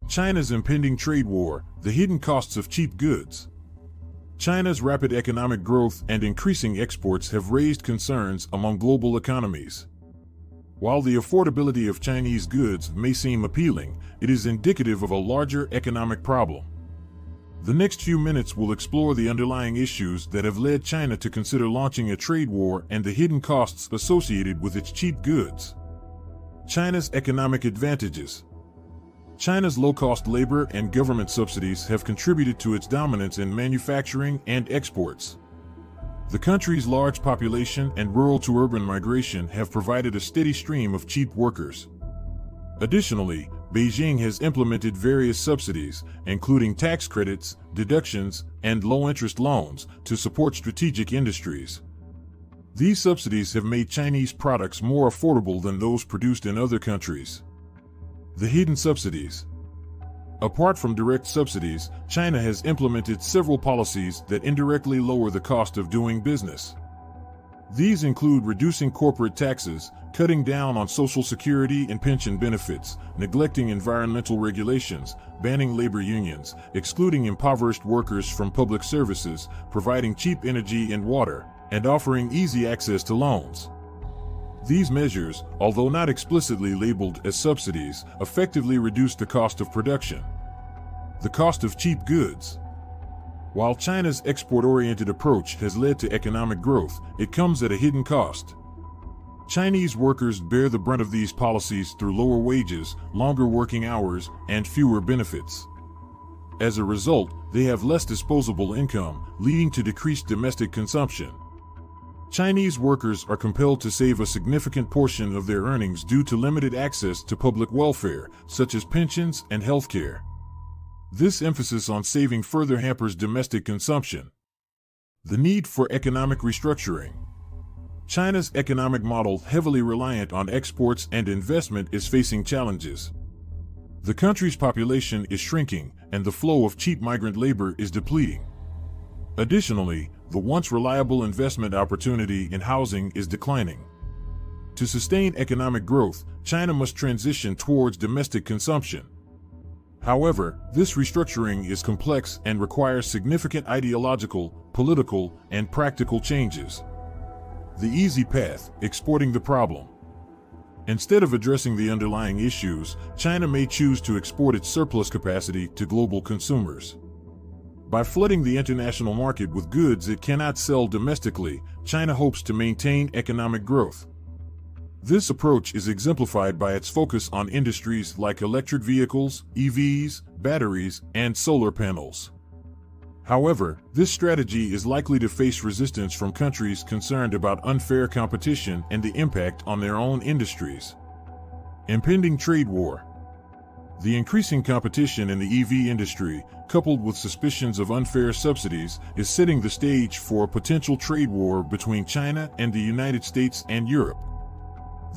China's impending trade war, the hidden costs of cheap goods. China's rapid economic growth and increasing exports have raised concerns among global economies. While the affordability of Chinese goods may seem appealing, it is indicative of a larger economic problem. The next few minutes will explore the underlying issues that have led China to consider launching a trade war and the hidden costs associated with its cheap goods. China's economic advantages. China's low-cost labor and government subsidies have contributed to its dominance in manufacturing and exports. The country's large population and rural-to-urban migration have provided a steady stream of cheap workers. Additionally, Beijing has implemented various subsidies, including tax credits, deductions, and low-interest loans, to support strategic industries. These subsidies have made Chinese products more affordable than those produced in other countries. The hidden subsidies. Apart from direct subsidies, China has implemented several policies that indirectly lower the cost of doing business. These include reducing corporate taxes, cutting down on Social Security and pension benefits, neglecting environmental regulations, banning labor unions, excluding impoverished workers from public services, providing cheap energy and water, and offering easy access to loans. These measures, although not explicitly labeled as subsidies, effectively reduce the cost of production. The cost of cheap goods. While China's export-oriented approach has led to economic growth, it comes at a hidden cost. Chinese workers bear the brunt of these policies through lower wages, longer working hours, and fewer benefits. As a result, they have less disposable income, leading to decreased domestic consumption. Chinese workers are compelled to save a significant portion of their earnings due to limited access to public welfare, such as pensions and health care. This emphasis on saving further hampers domestic consumption. The need for economic restructuring. China's economic model, heavily reliant on exports and investment, is facing challenges. The country's population is shrinking, and the flow of cheap migrant labor is depleting. Additionally, the once reliable investment opportunity in housing is declining. To sustain economic growth, China must transition towards domestic consumption. However, this restructuring is complex and requires significant ideological, political, and practical changes. The easy path: exporting the problem. Instead of addressing the underlying issues, China may choose to export its surplus capacity to global consumers. By flooding the international market with goods it cannot sell domestically, China hopes to maintain economic growth. This approach is exemplified by its focus on industries like electric vehicles, EVs, batteries, and solar panels. However, this strategy is likely to face resistance from countries concerned about unfair competition and the impact on their own industries. Impending trade war. The increasing competition in the EV industry, coupled with suspicions of unfair subsidies, is setting the stage for a potential trade war between China and the United States and Europe.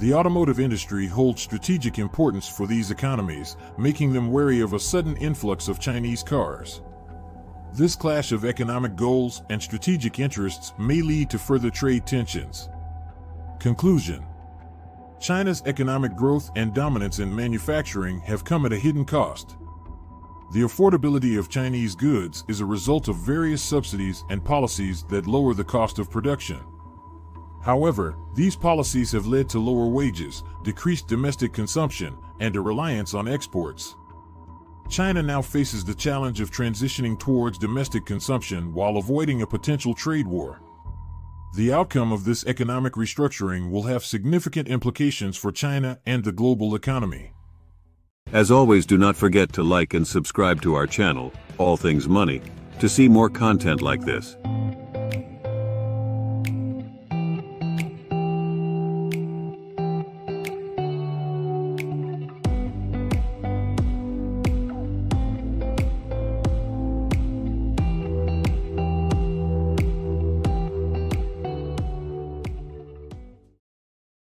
The automotive industry holds strategic importance for these economies, making them wary of a sudden influx of Chinese cars. This clash of economic goals and strategic interests may lead to further trade tensions. Conclusion. China's economic growth and dominance in manufacturing have come at a hidden cost. The affordability of Chinese goods is a result of various subsidies and policies that lower the cost of production. However, these policies have led to lower wages, decreased domestic consumption, and a reliance on exports. China now faces the challenge of transitioning towards domestic consumption while avoiding a potential trade war. The outcome of this economic restructuring will have significant implications for China and the global economy. As always, do not forget to like and subscribe to our channel, All Things Money, to see more content like this.